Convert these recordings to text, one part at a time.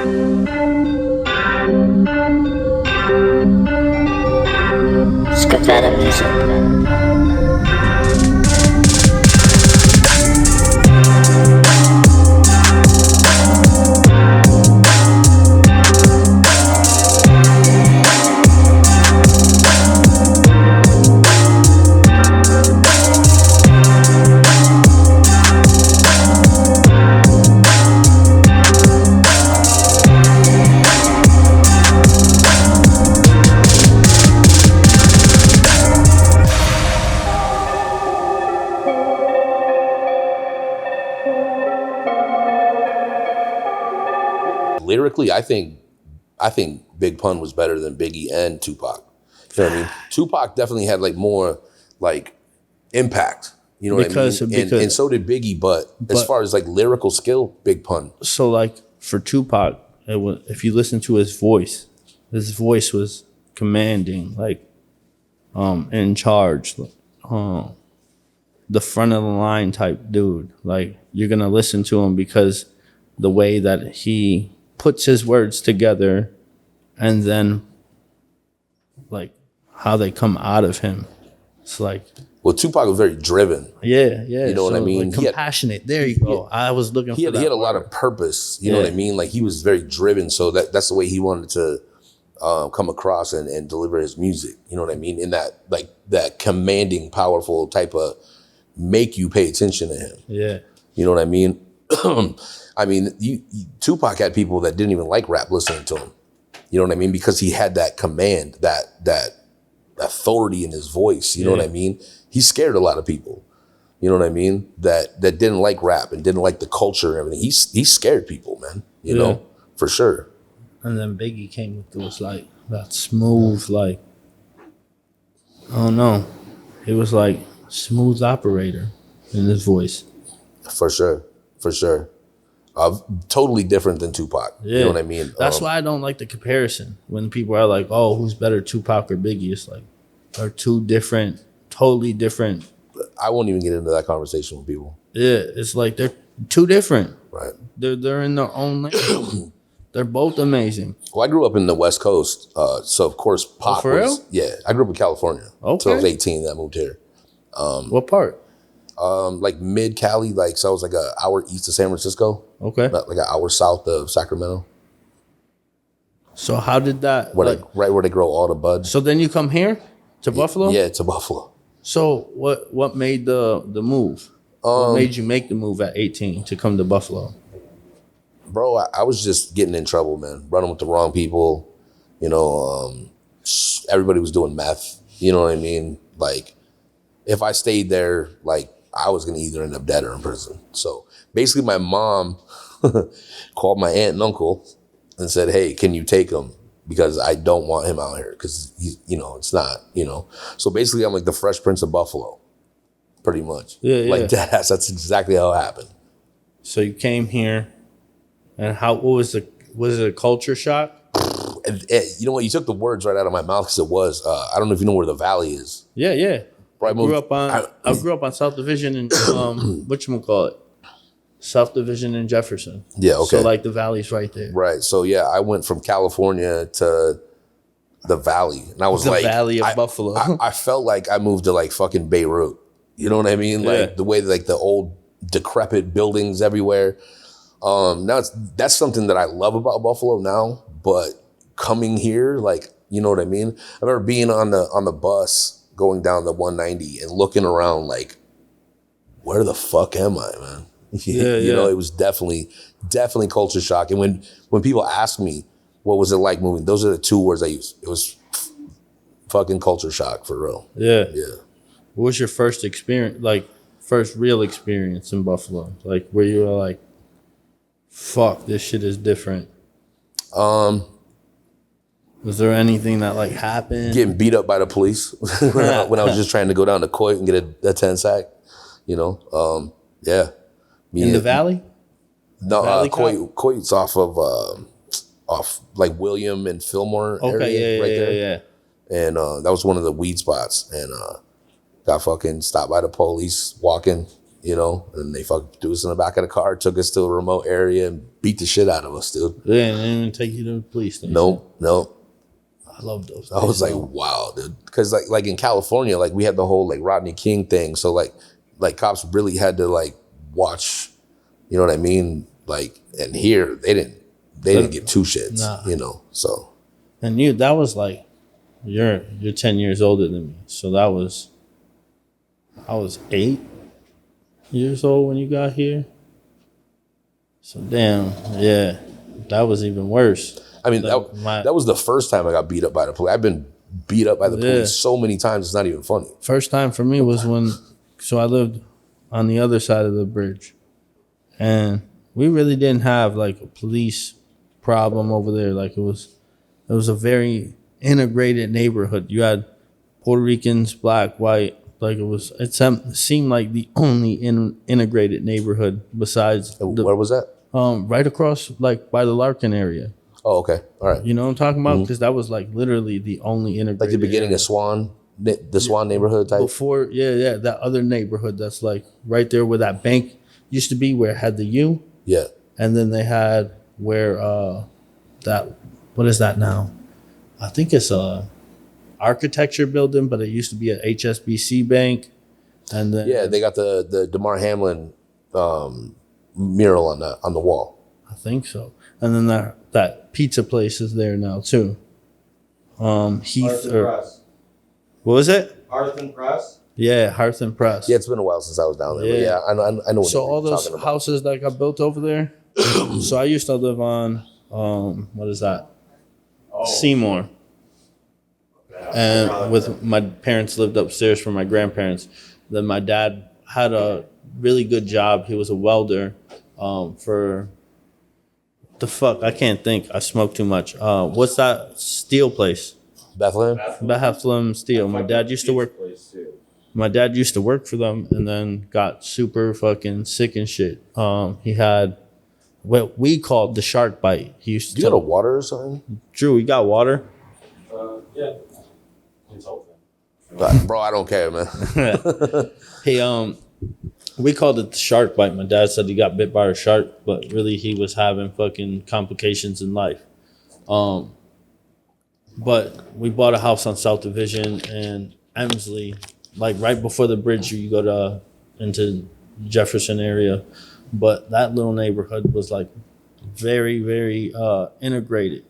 It's coveted music. Lyrically, I think Big Pun was better than Biggie and Tupac. You know what I mean? Tupac definitely had like more like impact. You know what I mean? And so did Biggie, but as far as like lyrical skill, Big Pun. So like for Tupac, if you listen to his voice was commanding, like in charge, the front of the line type dude. Like you're gonna listen to him because the way that he puts his words together and then like how they come out of him. It's like, well, Tupac was very driven. Yeah. You know what I mean? Like compassionate. There you go. I was looking for that. He had a lot of purpose. You know what I mean? Like he was very driven. So that's the way he wanted to come across and deliver his music. You know what I mean? In that like that commanding, powerful type of make you pay attention to him. Yeah. You know what I mean? I mean, Tupac had people that didn't even like rap listening to him. You know what I mean? Because he had that command, that authority in his voice. You know what I mean? He scared a lot of people. You know what I mean? That didn't like rap and didn't like the culture and everything. He scared people, man. You know, for sure. And then Biggie came with those like that smooth, like, I don't know. It was like smooth operator in his voice. For sure. Totally different than Tupac. Yeah. You know what I mean? That's why I don't like the comparison. When people are like, oh, who's better, Tupac or Biggie? It's like, they're two different, totally different. I won't even get into that conversation with people. Yeah, it's like they're two different. Right. They're in their own lane. They're both amazing. Well, I grew up in the West Coast. So, of course, Pac for was... real? Yeah, I grew up in California. Okay. Until I was 18 I moved here. What part? Like mid Cali, like so I was like an hour east of San Francisco. Okay. Like an hour south of Sacramento. So how did that right where they grow all the buds. So then you come here to Buffalo? Yeah, to Buffalo. So what made the move? What made you make the move at 18 to come to Buffalo? Bro, I was just getting in trouble, man. Running with the wrong people. You know, everybody was doing meth. You know what I mean? Like if I stayed there, like I was going to either end up dead or in prison. So basically my mom called my aunt and uncle and said, hey, can you take him? Because I don't want him out here because, it's not, So basically I'm like the Fresh Prince of Buffalo, pretty much. Yeah. Like that's exactly how it happened. So you came here and was it a culture shock? And, you know what? You took the words right out of my mouth because it was, I don't know if you know where the Valley is. Yeah. I grew up on South Division and whatchamacallit? South Division in Jefferson. Yeah, okay. So like the Valley's right there. Right. So yeah, I went from California to the Valley. And I was like, the Valley of Buffalo. I felt like I moved to like fucking Beirut. You know what I mean? Like the way like the old decrepit buildings everywhere. Now that's something that I love about Buffalo now, but coming here, like, you know what I mean? I remember being on the bus going down the 190 and looking around like, where the fuck am I, man? You know, it was definitely culture shock. And when people ask me, what was it like moving? Those are the two words I use. It was fucking culture shock for real. Yeah. Yeah. What was your first experience, like first real experience in Buffalo? Like where you were like, fuck, this shit is different. Was there anything that like happened? Getting beat up by the police when I was just trying to go down to Coit and get a 10 sack, yeah. In the Valley? No, Coit's off like William and Fillmore area right there. Yeah. And that was one of the weed spots. And got fucking stopped by the police walking, you know, and they fucking threw us in the back of the car, took us to a remote area and beat the shit out of us, dude. Yeah, and they didn't even take you to the police station. Nope. I love those. I was like, wow, dude. Because like in California, like we had the whole like Rodney King thing. So like cops really had to like watch, you know what I mean? Like, and here they didn't get two shits, you know, so. And that was like, you're 10 years older than me. So I was 8 years old when you got here. So damn, yeah, that was even worse. I mean, that was the first time I got beat up by the police. I've been beat up by the police so many times, it's not even funny. First time for me was so I lived on the other side of the bridge. And we really didn't have like a police problem over there. Like it was a very integrated neighborhood. You had Puerto Ricans, black, white. Like it seemed like the only integrated neighborhood besides. Where was that? Right across, like by the Larkin area. Oh, okay, all right. You know what I'm talking about? Because that was like literally the only integrated. Like the beginning area. of Swan, the Swan neighborhood type. Before, yeah, that other neighborhood that's like right there where that bank used to be, where it had the U. Yeah. And then they had where what is that now? I think it's a architecture building, but it used to be a HSBC bank. And then they got the DeMar Hamlin mural on the wall. I think so. And then that pizza place is there now too. Heath Press. What was it? Hearth and Press. Yeah, Hearth and Press. Yeah, it's been a while since I was down there. Yeah, but yeah, I know. What so all those houses that got built over there. So I used to live on what is that? Oh. Seymour. And with my parents lived upstairs from my grandparents. Then my dad had a really good job. He was a welder for the fuck. I can't think. I smoke too much. What's that steel place? Bethlehem Steel. My dad used to work. My dad used to work for them and then got super fucking sick and shit. He had what we called the shark bite. He used to. You got a water or something? Drew, you got water? Yeah. It's open. Bro, I don't care, man. Hey, we called it the shark bite. My dad said he got bit by a shark, but really he was having fucking complications in life. But we bought a house on South Division and Emsley, like right before the bridge. You go into Jefferson area, but that little neighborhood was like very, very integrated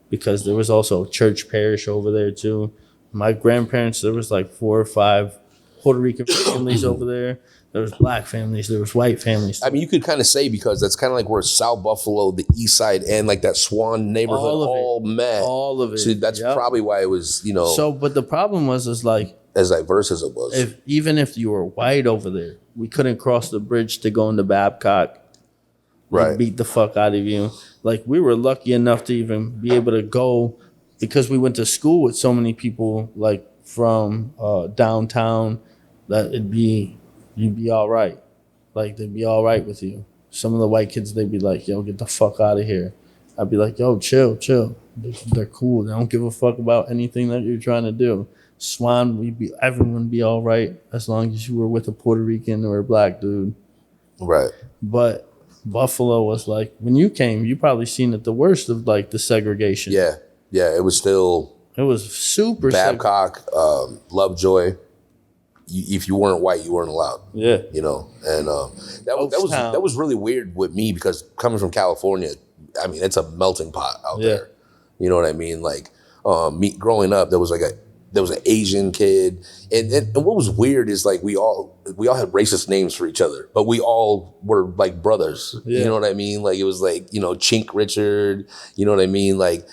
because there was also church parish over there too. My grandparents, there was like 4 or 5 Puerto Rican families over there. There was black families. There was white families. I mean, you could kind of say because that's kind of like where South Buffalo, the East Side, and like that Swan neighborhood all met. All of it. So that's probably why it was, you know. So, but the problem was like as diverse as it was. Even if you were white over there, we couldn't cross the bridge to go into Babcock. Right. Beat the fuck out of you. Like we were lucky enough to even be able to go because we went to school with so many people like from downtown that you'd be all right. Like they'd be all right with you. Some of the white kids, they'd be like, yo, get the fuck out of here. I'd be like, yo, chill. They're cool. They don't give a fuck about anything that you're trying to do. Swan, everyone be all right as long as you were with a Puerto Rican or a black dude. Right. But Buffalo was like, when you came, you probably seen it the worst of like the segregation. Yeah. It was still. It was super. Babcock, Lovejoy. If you weren't white, you weren't allowed. Yeah. You know, and that was really weird with me because coming from California, I mean, it's a melting pot out there. You know what I mean? Like, me growing up, there was an Asian kid, and what was weird is like we all had racist names for each other, but we all were like brothers. Yeah. You know what I mean? Like it was like, you know, Chink Richard. You know what I mean? Like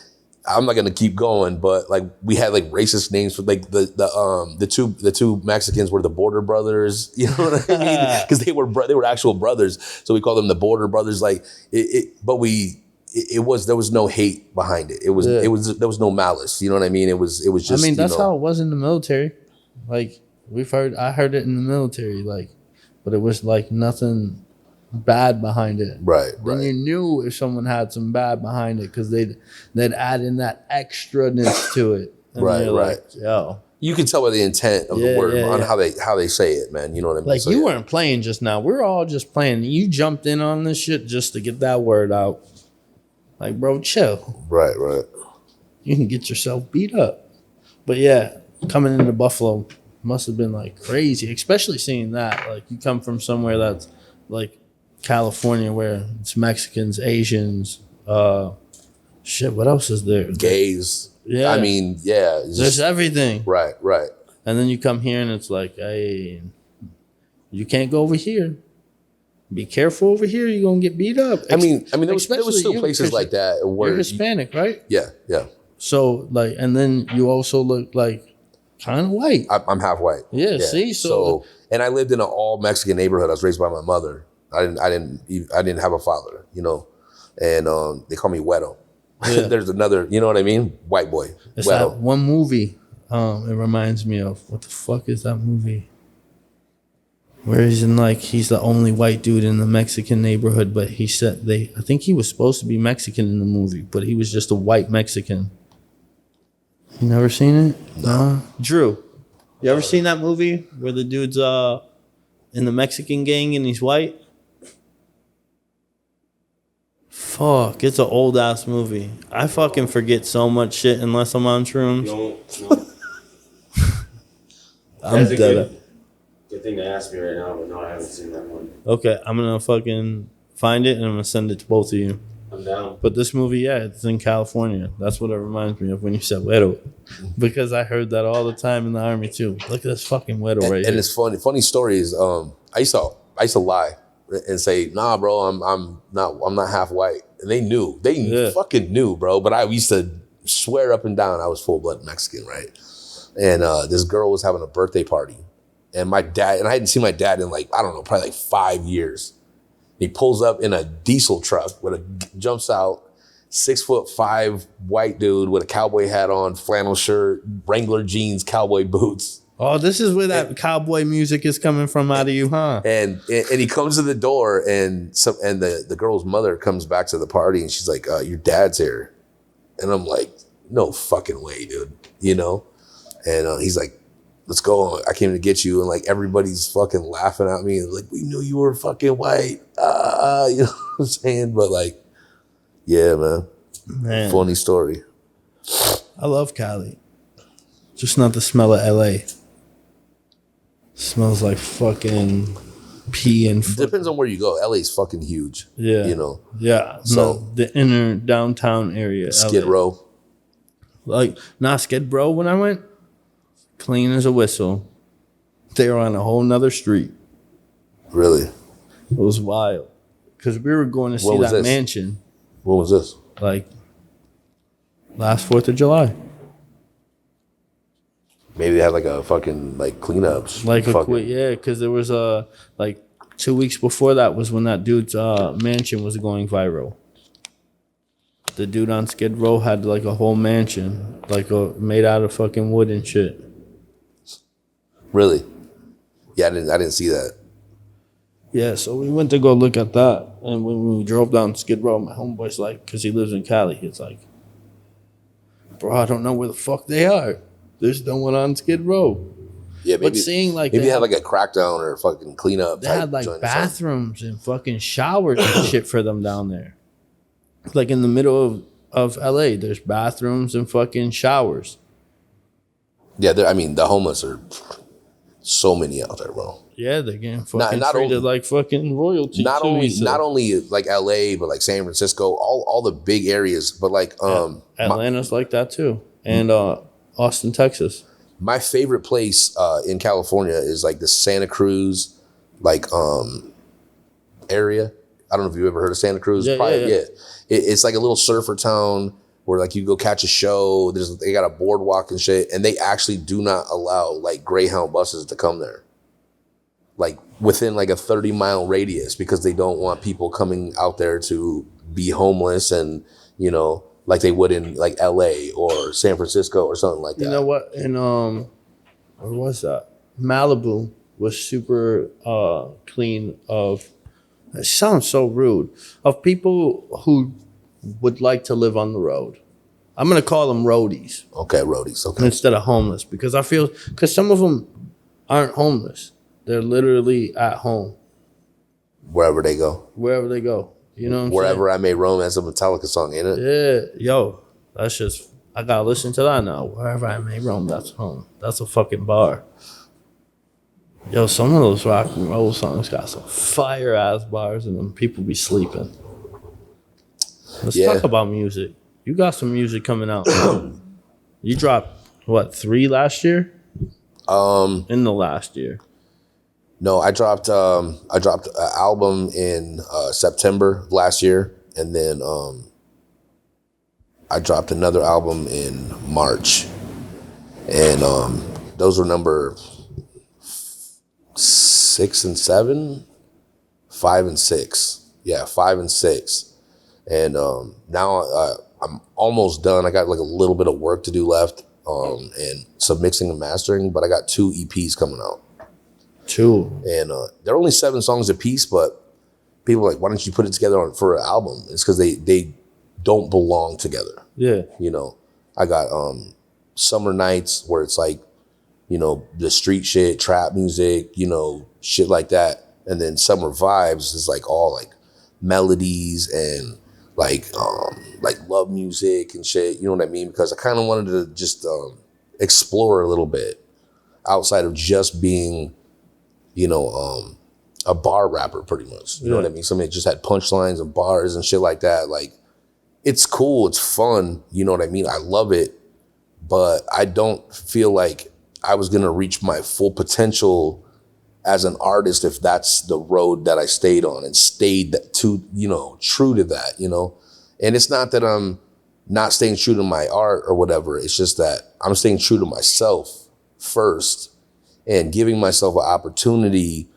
I'm not gonna keep going, but like we had like racist names for like the two Mexicans were the Border Brothers. You know what I mean? Because they were actual brothers, so we called them the Border Brothers. Like there was no hate behind it. There was no malice. You know what I mean? It was just. I mean, that's how it was in the military. Like I heard it in the military. Like, but it was like nothing bad behind it. Right. Then you knew if someone had some bad behind it because they'd add in that extraness to it. And right. Like, yo. You can tell by the intent of the word on how they say it, man. You know what I mean? Like, so, you weren't playing just now. We're all just playing. You jumped in on this shit just to get that word out. Like, bro, chill. Right. You can get yourself beat up. But yeah, coming into Buffalo must have been like crazy, especially seeing that. Like, you come from somewhere that's like California where it's Mexicans, Asians, shit, what else is there? Gays. Yeah. I mean, yeah. There's everything. Right. And then you come here and it's like, hey, you can't go over here. Be careful over here. You're going to get beat up. I mean, there was still places like that where you're Hispanic, right? Yeah. So, like, and then you also look like kind of white. I'm half white. Yeah. See, so and I lived in an all Mexican neighborhood. I was raised by my mother. I didn't have a father, you know, and they call me Wedo. Yeah. There's another, you know what I mean? White boy. It's that one movie. It reminds me of, what the fuck is that movie? Where he's the only white dude in the Mexican neighborhood, but I think he was supposed to be Mexican in the movie, but he was just a white Mexican. You never seen it? No. Drew, you ever seen that movie where the dude's in the Mexican gang and he's white? Fuck, it's an old ass movie. I fucking forget so much shit unless I'm on shrooms. No. I'm dead. Good thing to ask me right now, but no, I haven't seen that one. Okay, I'm gonna fucking find it and I'm gonna send it to both of you. I'm down. But this movie, yeah, it's in California. That's what it reminds me of when you said Wedo. Because I heard that all the time in the army too. Look at this fucking Wedo right here. And it's funny. Funny story is I used to lie and say, nah, bro, I'm not half white. And they knew. They fucking knew, bro. But I used to swear up and down I was full blood Mexican, right? And this girl was having a birthday party. And my dad, and I hadn't seen my dad in probably 5 years. He pulls up in a diesel truck jumps out, 6'5" white dude with a cowboy hat on, flannel shirt, Wrangler jeans, cowboy boots. Oh, this is where that cowboy music is coming from out of you, huh? And he comes to the door, and the girl's mother comes back to the party, and she's like, "Your dad's here," and I'm like, "No fucking way, dude," you know? And he's like, "Let's go. I came to get you." And like everybody's fucking laughing at me and like, "We knew you were fucking white." You know what I'm saying? But like, yeah, man. Funny story. I love Cali. Just not the smell of LA. Smells like fucking pee and depends on where you go. LA's fucking huge. Yeah. You know? Yeah. So the inner downtown area. Skid Row. Skid Row when I went, clean as a whistle. They were on a whole nother street. Really? It was wild. Because we were going to see that mansion. What was this? Like last 4th of July. Maybe they had like a fucking cleanups. Because there was 2 weeks before that was when that dude's mansion was going viral. The dude on Skid Row had like a whole mansion, made out of fucking wood and shit. Really? Yeah, I didn't see that. Yeah, so we went to go look at that, and when we drove down Skid Row, my homeboy's like, because he lives in Cali, he's like, "Bro, I don't know where the fuck they are. There's no one on Skid Row." Yeah, maybe, but seeing maybe they had like a crackdown or a fucking cleanup. They had like bathrooms and fucking showers and shit for them down there. Like in the middle of LA, there's bathrooms and fucking showers. Yeah, the homeless are so many out there, bro. Yeah, they're getting fucking treated like fucking royalty. Not only like LA, but like San Francisco, all the big areas. But like Atlanta's like that too, and Austin, Texas. My favorite place in California is like the Santa Cruz, area. I don't know if you've ever heard of Santa Cruz. Yeah. It's like a little surfer town where like you go catch a show. They got a boardwalk and shit, and they actually do not allow like Greyhound buses to come there. Like within like a 30-mile radius, because they don't want people coming out there to be homeless and, you know, like they would in like LA or San Francisco or something like that. You know what? And where was that? Malibu was super clean of, it sounds so rude, of people who would like to live on the road. I'm gonna call them roadies. Okay, roadies. Okay. Instead of homeless, because I feel because some of them aren't homeless. They're literally at home. Wherever they go. Wherever they go. You know what I'm Wherever saying? I May Roam, that's a Metallica song, ain't it? Yeah. Yo, that's just, I gotta listen to that now. Wherever I may roam, that's home. That's a fucking bar. Yo, some of those rock and roll songs got some fire ass bars in them. People be sleeping. Let's talk about music. You got some music coming out. You dropped, what, 3 last year? In the last year. No, I dropped an album in September last year, and then I dropped another album in March, and those were number 6 and 7, 5 and 6. Yeah, 5 and 6, and now I'm almost done. I got like a little bit of work to do left, and some mixing and mastering, but I got 2 EPs coming out. 2. And they're only 7 songs a piece, but people are like, why don't you put it together for an album? It's because they don't belong together. Yeah. You know, I got Summer Nights where it's like, you know, the street shit, trap music, you know, shit like that. And then Summer Vibes is like all like melodies and like love music and shit. You know what I mean? Because I kind of wanted to just explore a little bit outside of just being, you know, a bar rapper pretty much. You know what I mean? Somebody just had punchlines and bars and shit like that. Like, it's cool. It's fun. You know what I mean? I love it. But I don't feel like I was going to reach my full potential as an artist if that's the road that I stayed on and stayed to, you know, true to that, you know? And it's not that I'm not staying true to my art or whatever. It's just that I'm staying true to myself first and giving myself an opportunity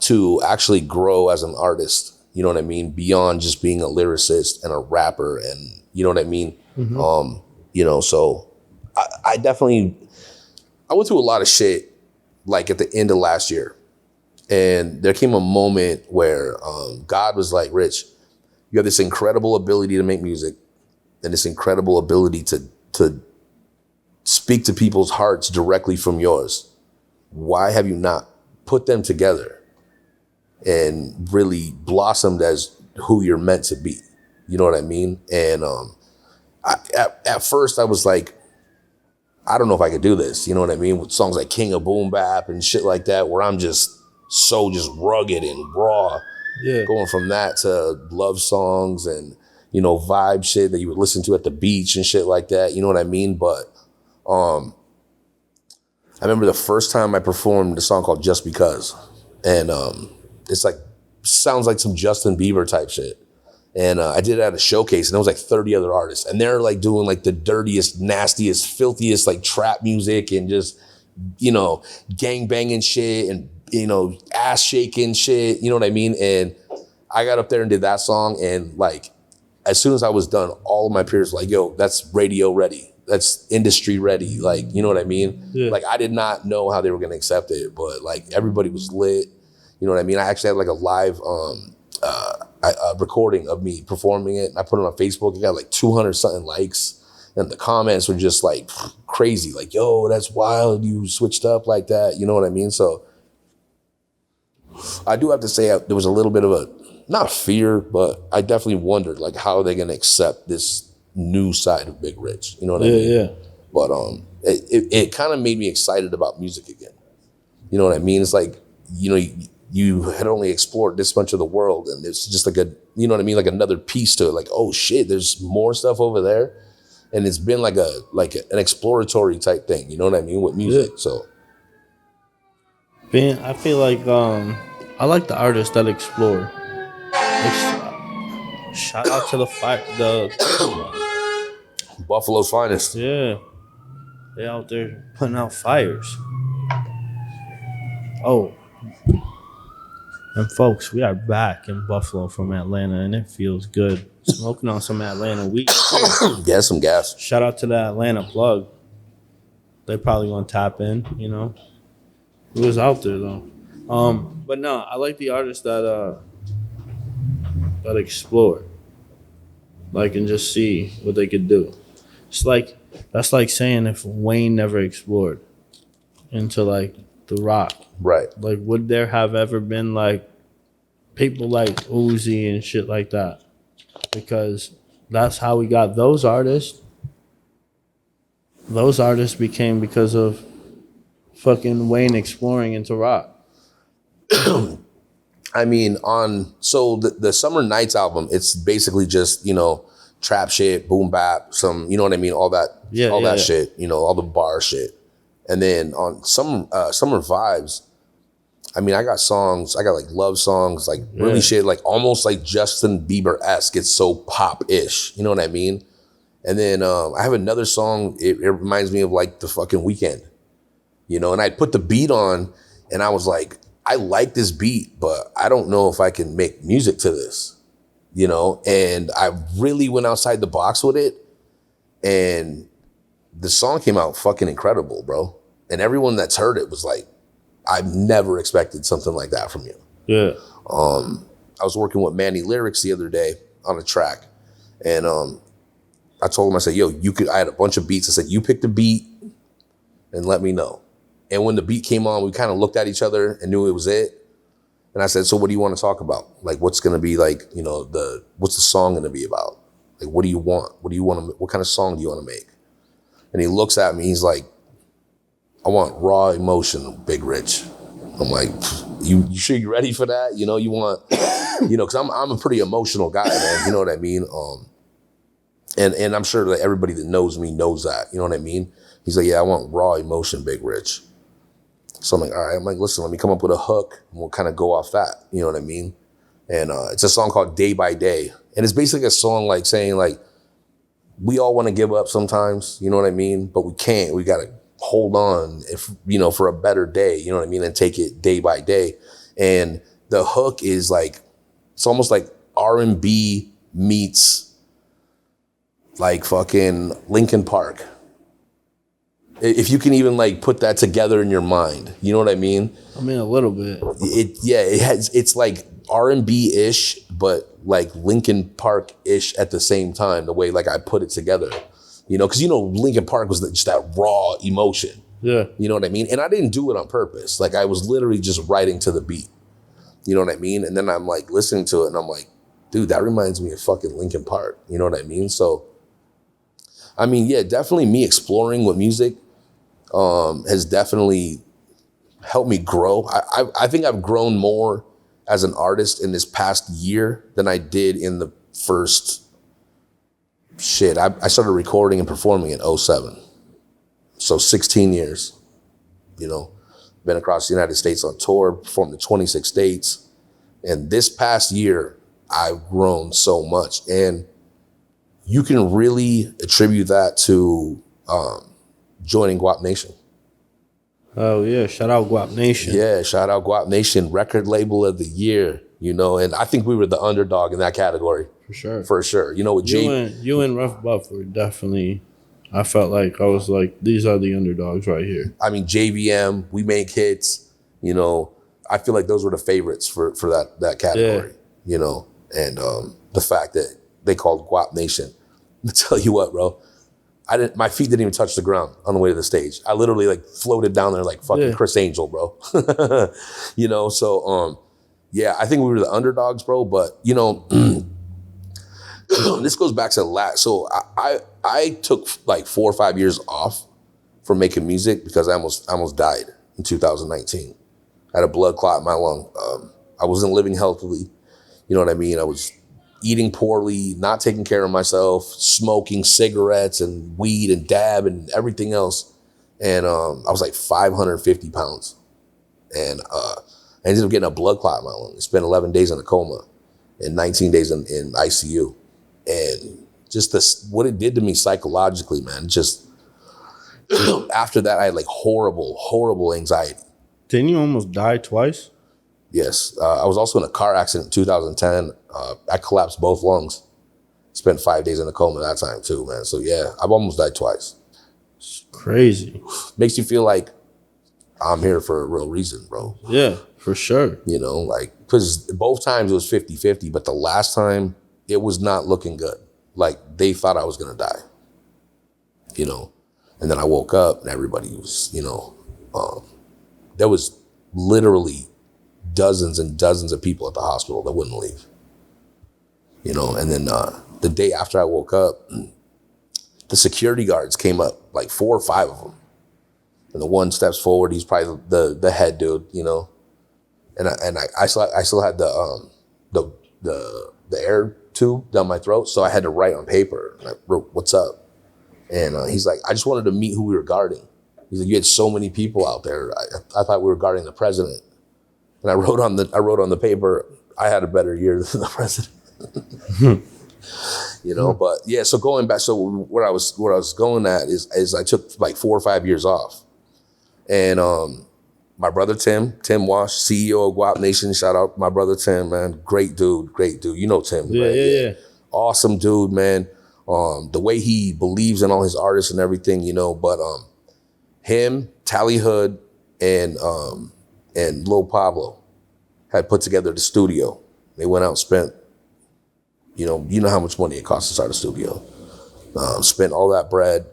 to actually grow as an artist. You know what I mean? Beyond just being a lyricist and a rapper, and you know what I mean? Mm-hmm. You know, so I definitely, I went through a lot of shit like at the end of last year. And there came a moment where God was like, Rich, you have this incredible ability to make music and this incredible ability to speak to people's hearts directly from yours. Why have you not put them together and really blossomed as who you're meant to be? You know what I mean? And at first I was like, I don't know if I could do this. You know what I mean? With songs like King of Boom Bap and shit like that, where I'm just rugged and raw. Yeah. Going from that to love songs and, you know, vibe shit that you would listen to at the beach and shit like that. You know what I mean? But I remember the first time I performed a song called Just Because. And it's like, sounds like some Justin Bieber type shit. And I did it at a showcase, and there was like 30 other artists. And they're like doing like the dirtiest, nastiest, filthiest like trap music and just, you know, gang banging shit and, you know, ass shaking shit. You know what I mean? And I got up there and did that song. And like, as soon as I was done, all of my peers were like, yo, that's radio ready. That's industry ready. Like, you know what I mean? Yeah. Like, I did not know how they were going to accept it, but like everybody was lit. You know what I mean? I actually had like a live recording of me performing it. And I put it on Facebook. It got like 200 something likes. And the comments were just like crazy. Like, yo, that's wild. You switched up like that. You know what I mean? So I do have to say there was a little bit of a, not fear, but I definitely wondered like how are they going to accept this new side of Big Rich? You know what I mean? Yeah. But it kind of made me excited about music again. You know what I mean? It's like, you know, you had only explored this much of the world, and it's just like you know what I mean? Like another piece to it. Like, oh shit, there's more stuff over there. And it's been like an exploratory type thing. You know what I mean? With music. Yeah. So. I feel like I like the artists that explore. Shout out to the Buffalo's finest. Yeah. They out there putting out fires. Oh. And folks, we are back in Buffalo from Atlanta, and it feels good. Smoking on some Atlanta weed. Yeah, some gas. Shout out to the Atlanta plug. They probably gonna tap in, you know. It was out there though. But no, I like the artists that explore. like, and just see what they could do. It's like, that's like saying if Wayne never explored into like the rock, Right. like would there have ever been like people like Uzi and shit like that? Because that's how we got those artists. Those artists became because of fucking Wayne exploring into rock. I mean, so the Summer Nights album, it's basically just, trap shit, boom bap, some, you know what I mean, all that shit, all the bar shit. And then on Summer Vibes, I mean, I got like love songs, like really shit, like almost like Justin Bieber-esque. It's so pop-ish, you know what I mean? And then I have another song, it reminds me of like the fucking Weeknd, and I put the beat on and I was like, I like this beat, but I don't know if I can make music to this, and I really went outside the box with it. And the song came out fucking incredible, bro. And everyone that's heard it was like, I've never expected something like that from you. Yeah. I was working with Manny Lyrics the other day on a track. And I told him, I said, yo, I had a bunch of beats. I said, you pick the beat and let me know. And when the beat came on, we kind of looked at each other and knew it was it. And I said, so what do you want to talk about? Like, what's going to be like, what's the song going to be about? Like, what do you want? What kind of song do you want to make? And he looks at me, he's like, I want raw emotion, Big Rich. I'm like, you sure you ready for that? You want, because I'm a pretty emotional guy, man. You know what I mean? And I'm sure that everybody that knows me knows that. You know what I mean? He's like, yeah, I want raw emotion, Big Rich. So I'm like, all right. I'm like, listen, let me come up with a hook and we'll kind of go off that. You know what I mean? And it's a song called Day by Day. And it's basically a song like saying like, we all want to give up sometimes, you know what I mean? But we can't. We got to hold on for a better day, you know what I mean? And take it day by day. And the hook is like, it's almost like R&B meets like fucking Linkin Park. If you can even like put that together in your mind, you know what I mean? I mean, a little bit. It's like R&B-ish, but like Linkin Park-ish at the same time, the way like I put it together, because Linkin Park was just that raw emotion. Yeah. You know what I mean? And I didn't do it on purpose. Like I was literally just writing to the beat. You know what I mean? And then I'm like listening to it and I'm like, dude, that reminds me of fucking Linkin Park. You know what I mean? So, I mean, yeah, definitely me exploring with music has definitely helped me grow. I think I've grown more as an artist in this past year than I did in the first shit. I started recording and performing in 2007. So 16 years, been across the United States on tour, performed in 26 states. And this past year, I've grown so much. And you can really attribute that to joining GWOP Nation. Oh, yeah. Shout out GWOP Nation. Yeah, shout out GWOP Nation, record label of the year, and I think we were the underdog in that category. For sure. With you and Rough Buff were definitely, I felt like I was like, these are the underdogs right here. I mean, JVM, we make hits, I feel like those were the favorites for that category, and the fact that they called GWOP Nation. I'll tell you what, bro. My feet didn't even touch the ground on the way to the stage. I literally like floated down there like fucking Chris Angel, bro. So yeah, I think we were the underdogs, bro. But this goes back to the last. So I took like 4 or 5 years off from making music because I almost died in 2019. I had a blood clot in my lung. I wasn't living healthily. You know what I mean? I was eating poorly, not taking care of myself, smoking cigarettes and weed and dab and everything else. And I was like 550 pounds. And I ended up getting a blood clot in my lung. I spent 11 days in a coma and 19 days in ICU. And just what it did to me psychologically, man, just after that, I had like horrible, horrible anxiety. Didn't you almost die twice? Yes. I was also in a car accident in 2010. I collapsed both lungs. Spent 5 days in a coma that time too, man. So yeah, I've almost died twice. It's crazy. Makes you feel like I'm here for a real reason, bro. Yeah, for sure. Because both times it was 50-50, but the last time it was not looking good. Like they thought I was gonna die, you know. And then I woke up and everybody was, there was literally dozens and dozens of people at the hospital that wouldn't leave, you know. And then the day after I woke up, the security guards came up, like 4 or 5 of them. And the one steps forward, he's probably the head dude, you know. And I still had the air tube down my throat, so I had to write on paper. And I wrote, "What's up?" And he's like, "I just wanted to meet who we were guarding." He's like, "You had so many people out there. I thought we were guarding the president." And I wrote on the paper, "I had a better year than the president." You know, but yeah. So going back, so where I was going at is I took like 4 or 5 years off, and my brother Tim Wash, CEO of GWOP Nation, shout out my brother Tim, man, great dude. You know Tim, yeah, right? Yeah. Awesome dude, man. The way he believes in all his artists and everything, you know. But him, Tally Hood, and Lil Pablo had put together the studio. They went out and spent, you know how much money it costs to start a studio. Spent all that bread.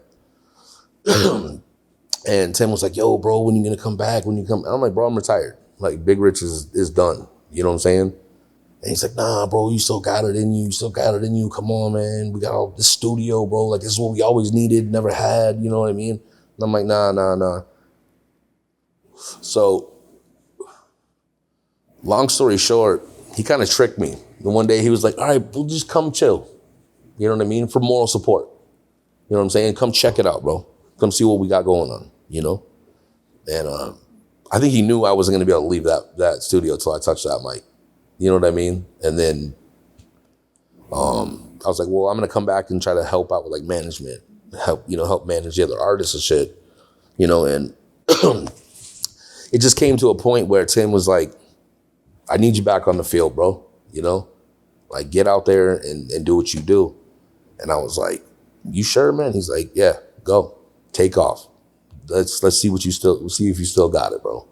And Tim was like, "Yo, bro, when you gonna come back? When you come?" I'm like, "Bro, I'm retired. Like, BIGG Rich is done." You know what I'm saying? And he's like, "Nah, bro, you still got it in you. You still got it in you. Come on, man. We got all this studio, bro. Like, this is what we always needed, never had. You know what I mean?" And I'm like, nah. So, long story short, he kind of tricked me. And one day he was like, "All right, we'll just come chill." You know what I mean? For moral support. You know what I'm saying? Come check it out, bro. Come see what we got going on, you know? And I think he knew I wasn't going to be able to leave that studio till I touched that mic. You know what I mean? And then I was like, well, I'm going to come back and try to help out with like management, help manage the other artists and shit, you know? And it just came to a point where Tim was like, "I need you back on the field, bro. You know, like get out there and do what you do." And I was like, "You sure, man?" He's like, "Yeah, go. Take off. Let's see if you still got it, bro."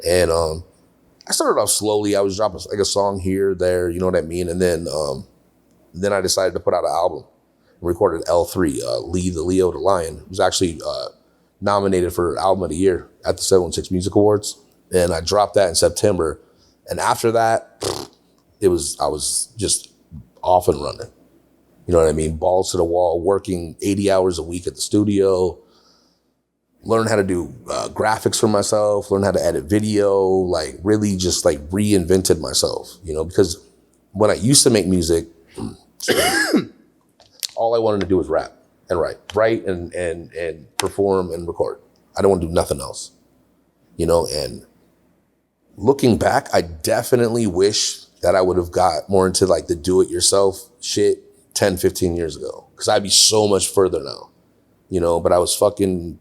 And I started off slowly. I was dropping like a song here, there, you know what I mean? And then I decided to put out an album. Recorded L3, Lee the Leo the Lion. It was actually nominated for Album of the Year at the 716 Music Awards. And I dropped that in September. And after that, I was just off and running. You know what I mean? Balls to the wall, working 80 hours a week at the studio. Learn how to do graphics for myself, learn how to edit video, like really just like reinvented myself, you know, because when I used to make music, all I wanted to do was rap and write and perform and record. I don't want to do nothing else, you know. And looking back, I definitely wish that I would have got more into like the do-it-yourself shit 10, 15 years ago, because I'd be so much further now, you know. But I was fucking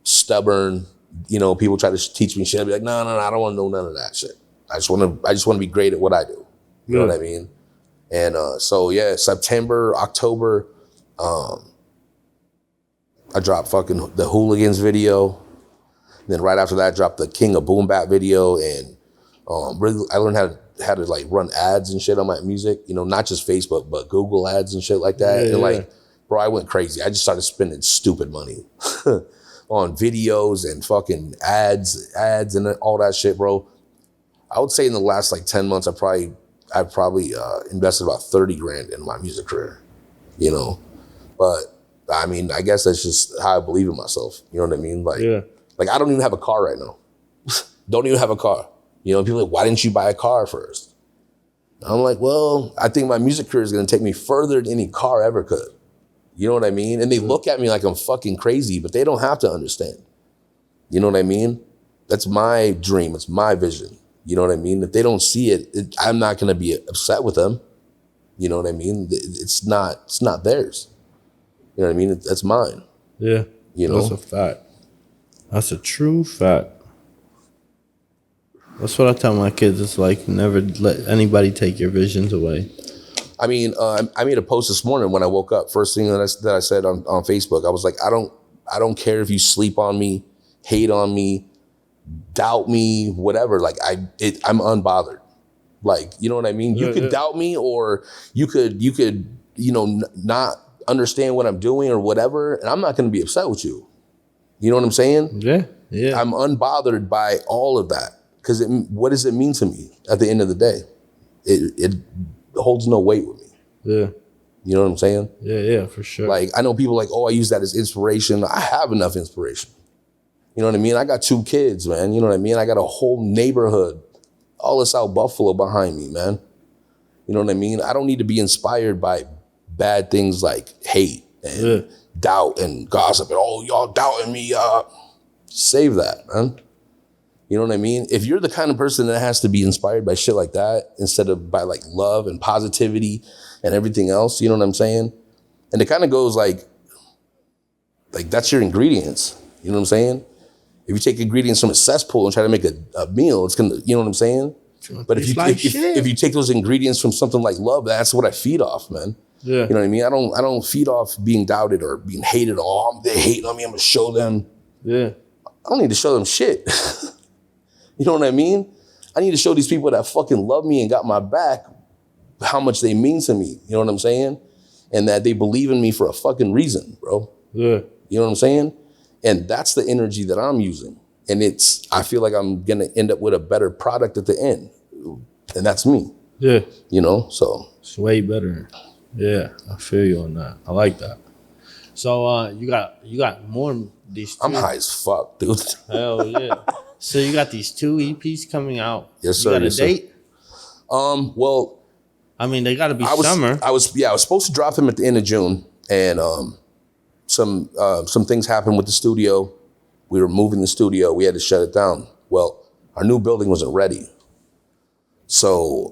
stubborn, you know. People try to teach me shit. I'd be like, no, I don't want to know none of that shit. I just want to be great at what I do. You know what I mean? And so yeah, September, October, I dropped fucking the Hooligans video. And then right after that, I dropped the King of Boom Bap video, and really I learned how to like run ads and shit on my music. You know, not just Facebook, but Google ads and shit like that. Yeah, and like, bro, I went crazy. I just started spending stupid money on videos and fucking ads and all that shit, bro. I would say in the last like 10 months, I probably invested about 30 grand in my music career, you know. But I mean, I guess that's just how I believe in myself. You know what I mean? Like, like I don't even have a car right now. Don't even have a car. You know, people are like, "Why didn't you buy a car first?" I'm like, well, I think my music career is going to take me further than any car ever could. You know what I mean? And they look at me like I'm fucking crazy, but they don't have to understand. You know what I mean? That's my dream. It's my vision. You know what I mean? If they don't see it, I'm not going to be upset with them. You know what I mean? It's not theirs. You know what I mean? That's mine. Yeah. You know? That's a fact. That's a true fact. That's what I tell my kids. It's like, never let anybody take your visions away. I mean, I made a post this morning when I woke up. First thing that I said on Facebook, I was like, I don't care if you sleep on me, hate on me, doubt me, whatever. Like I'm unbothered. Like, you know what I mean? You could doubt me, or you could not understand what I'm doing or whatever, and I'm not going to be upset with you. You know what I'm saying? Yeah. Yeah. I'm unbothered by all of that because what does it mean to me at the end of the day? It holds no weight with me. Yeah. You know what I'm saying? Yeah, for sure. Like, I know people like, oh, I use that as inspiration. I have enough inspiration. You know what I mean? I got 2 kids, man. You know what I mean? I got a whole neighborhood, all of South Buffalo behind me, man. You know what I mean? I don't need to be inspired by bad things like hate and doubt and gossip and, oh, y'all doubting me. Save that, man. You know what I mean? If you're the kind of person that has to be inspired by shit like that instead of by like love and positivity and everything else, you know what I'm saying? And it kind of goes like that's your ingredients. You know what I'm saying? If you take ingredients from a cesspool and try to make a meal, it's gonna, you know what I'm saying? But if you take those ingredients from something like love, that's what I feed off, man. Yeah. You know what I mean? I don't feed off being doubted or being hated. Oh, they hate on me. I'm gonna show them. Yeah. I don't need to show them shit. You know what I mean? I need to show these people that fucking love me and got my back how much they mean to me. You know what I'm saying? And that they believe in me for a fucking reason, bro. Yeah. You know what I'm saying? And that's the energy that I'm using. And I feel like I'm going to end up with a better product at the end. And that's me. Yeah. You know, so. It's way better. Yeah, I feel you on that. I like that. So you got more these 2. I'm high as fuck, dude. Hell yeah. So you got these 2 EPs coming out. Yes, sir. You got a date? Well, I mean, they got to be summer. I was supposed to drop them at the end of June, and some things happened with the studio. We were moving the studio. We had to shut it down. Well, our new building wasn't ready. So,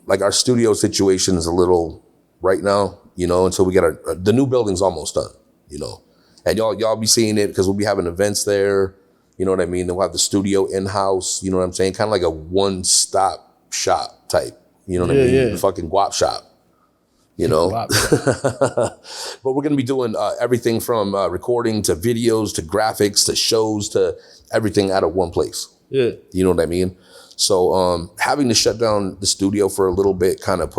like, our studio situation is a little right now, you know, until we get the new building's almost done, you know. And y'all be seeing it because we'll be having events there. You know what I mean? Then we'll have the studio in-house, you know what I'm saying? Kind of like a one-stop shop type, you know what I mean? Yeah. The fucking GWOP shop, you know? But we're going to be doing everything from recording to videos to graphics to shows to everything out of one place. Yeah. You know what I mean? So having to shut down the studio for a little bit kind of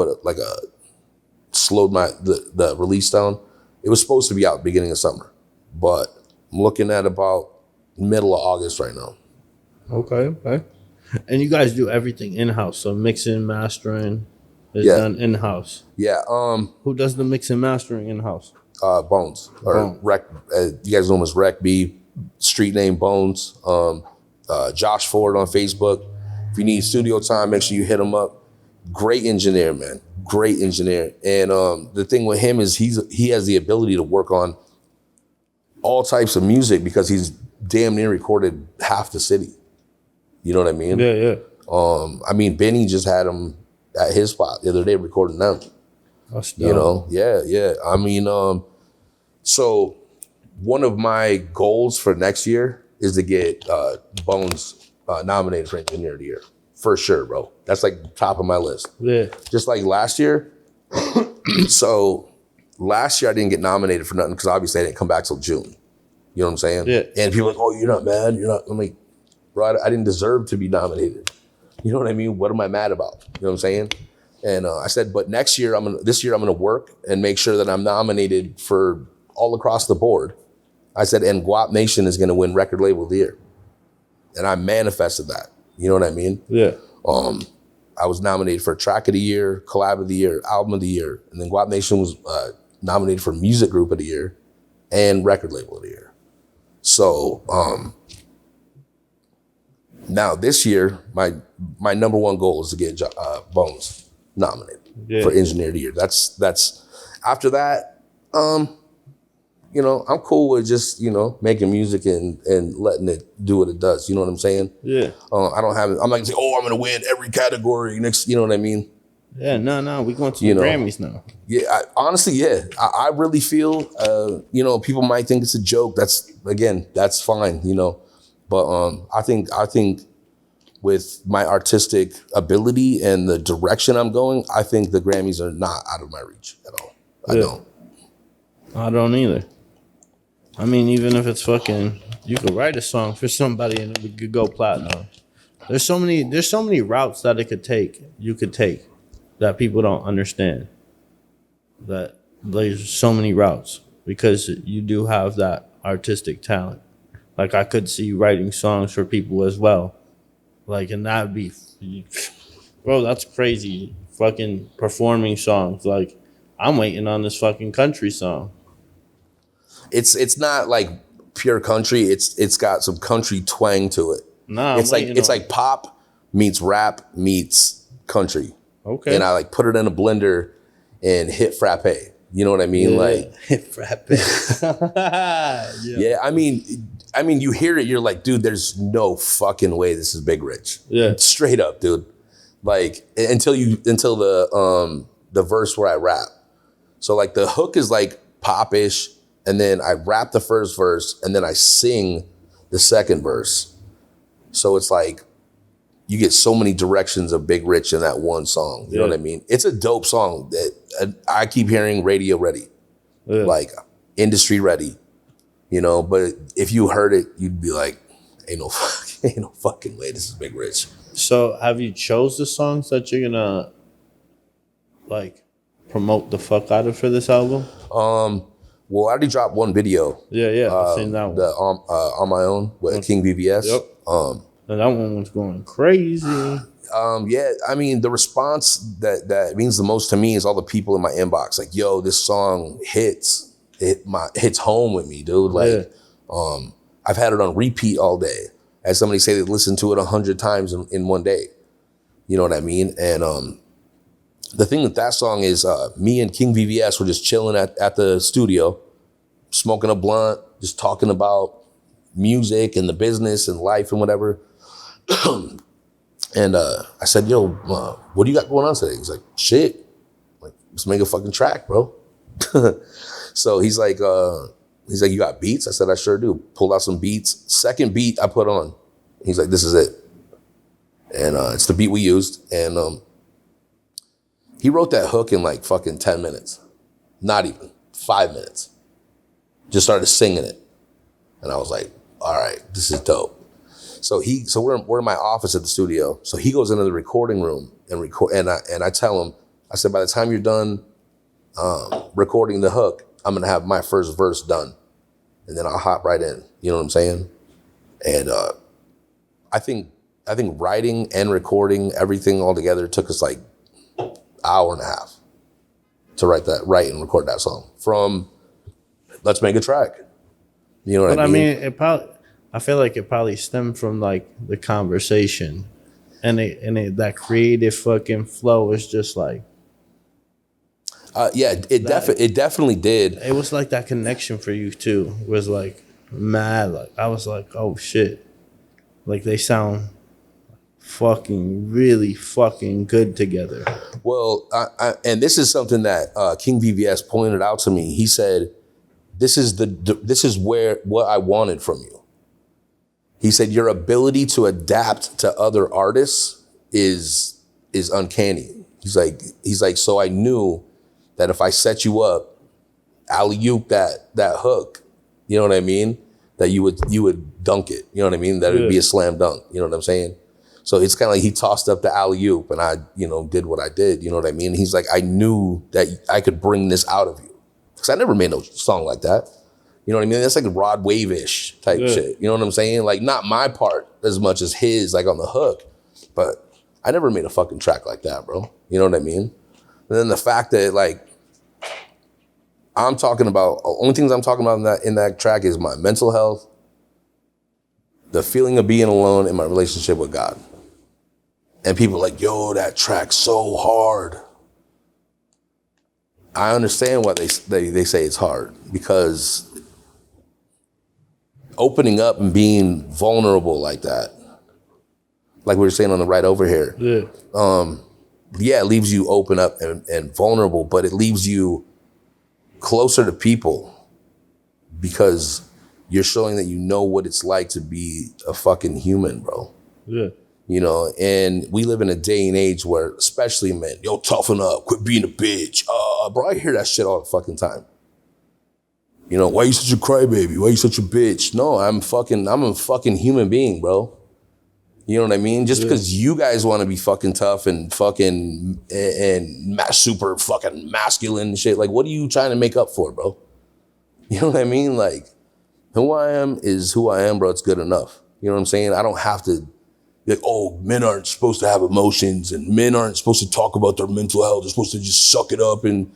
slowed the release down. It was supposed to be out beginning of summer, but I'm looking at about middle of August right now. Okay. And you guys do everything in-house, so mixing, mastering is done in-house. Yeah. Who does the mixing, mastering in-house? Bones. Or Rec. You guys know him as Rec B. Street name Bones. Josh Ford on Facebook. If you need studio time, make sure you hit him up. Great engineer, man. Great engineer. And the thing with him is he has the ability to work on all types of music because he's damn near recorded half the city. You know what I mean? Yeah. I mean, Benny just had him at his spot the other day recording them. That's dope. You know? Yeah. I mean, so one of my goals for next year is to get Bones nominated for Engineer of the Year. For sure, bro. That's like top of my list. Yeah. Just like last year. So last year I didn't get nominated for nothing because obviously I didn't come back till June. You know what I'm saying? Yeah. And people are like, oh, you're not mad? You're not. I'm like, bro, I didn't deserve to be nominated. You know what I mean? What am I mad about? You know what I'm saying? And I said, but this year I'm gonna work and make sure that I'm nominated for all across the board. I said, and GWOP Nation is gonna win Record Label of the Year. And I manifested that. You know what I mean? Yeah. I was nominated for Track of the Year, Collab of the Year, Album of the Year, and then GWOP Nation was nominated for Music Group of the Year and Record Label of the Year. So now this year, my number one goal is to get Bones nominated for Engineer of the Year. That's after that, you know, I'm cool with just, you know, making music and letting it do what it does. You know what I'm saying? Yeah. I'm not gonna say, oh, I'm gonna win every category next. You know what I mean? Yeah. No. We're going to the Grammys now. Yeah. Honestly, yeah. I really feel, you know, people might think it's a joke. That's fine. You know, but I think with my artistic ability and the direction I'm going, I think the Grammys are not out of my reach at all. I don't either. I mean, even if it's fucking, you could write a song for somebody and it could go platinum. There's so many routes that you could take that people don't understand. That there's so many routes because you do have that artistic talent. Like I could see you writing songs for people as well. Like, and that'd be, bro, that's crazy. Fucking performing songs. Like, I'm waiting on this fucking country song. It's not like pure country. It's got some country twang to it. Nah, it's like pop meets rap meets country. Okay. And I like put it in a blender and hit frappe. You know what I mean? Yeah. Like hit frappe. Yeah. I mean, you hear it, you're like, dude, there's no fucking way this is Big Rich. Yeah. Straight up, dude. Like until the verse where I rap. So like the hook is like pop-ish, and then I rap the first verse, and then I sing the second verse. So it's like you get so many directions of Big Rich in that one song. You know what I mean? It's a dope song that I keep hearing radio ready, like industry ready. You know, but if you heard it, you'd be like, ain't no fucking way this is Big Rich. So have you chose the songs that you're gonna like promote the fuck out of for this album? Well, I already dropped one video. Yeah, I've seen that one. On my own with King BBS. Yep. And that one was going crazy. Yeah, I mean, the response that means the most to me is all the people in my inbox. Like, yo, this song hits. It hits home with me, dude. Like, I've had it on repeat all day. As somebody say, they listened to it 100 times in one day. You know what I mean? And the thing with that song is me and King VVS were just chilling at the studio, smoking a blunt, just talking about music and the business and life and whatever. And I said, yo, what do you got going on today? He's like, shit. Like, let's make a fucking track, bro. So he's like, you got beats? I said, I sure do. Pulled out some beats. Second beat I put on. He's like, this is it. And it's the beat we used. And he wrote that hook in like fucking 10 minutes. Not even 5 minutes. Just started singing it. And I was like, all right, this is dope. So we're in my office at the studio. So he goes into the recording room and record. And I tell him, I said, by the time you're done recording the hook, I'm gonna have my first verse done, and then I'll hop right in. You know what I'm saying? And I think writing and recording everything all together took us like an hour and a half to write and record that song. From let's make a track. You know what I mean? I feel like it probably stemmed from like the conversation, and that creative fucking flow is just like. It definitely did. It was like that connection for you too. It was like mad. Like I was like, oh shit. Like they sound fucking really fucking good together. Well, and this is something that King VVS pointed out to me. He said, this is what I wanted from you. He said, your ability to adapt to other artists is uncanny. He's like, so I knew that if I set you up, alley-oop that hook, you know what I mean? That you would dunk it, you know what I mean? That it would be a slam dunk, you know what I'm saying? So it's kind of like he tossed up the alley-oop and I, did what I did, you know what I mean? He's like, I knew that I could bring this out of you. Because I never made no song like that. You know what I mean? That's like Rod Wave-ish type shit. You know what I'm saying? Like not my part as much as his, like on the hook. But I never made a fucking track like that, bro. You know what I mean? And then the fact that like only things I'm talking about in that track is my mental health, the feeling of being alone, and my relationship with God. And people are like, yo, that track's so hard. I understand why they say it's hard, because opening up and being vulnerable like that, like we were saying on the right over here, it leaves you open up and vulnerable, but it leaves you closer to people because you're showing that you know what it's like to be a fucking human, bro. Yeah. You know, and we live in a day and age where, especially men, yo, toughen up, quit being a bitch. Bro, I hear that shit all the fucking time. You know, why you such a crybaby? Why you such a bitch? No, I'm a fucking human being, bro. You know what I mean? Just because you guys want to be fucking tough and fucking super fucking masculine and shit, like, what are you trying to make up for, bro? You know what I mean? Like, who I am is who I am, bro. It's good enough. You know what I'm saying? I don't have to be like, oh, men aren't supposed to have emotions and men aren't supposed to talk about their mental health. They're supposed to just suck it up. And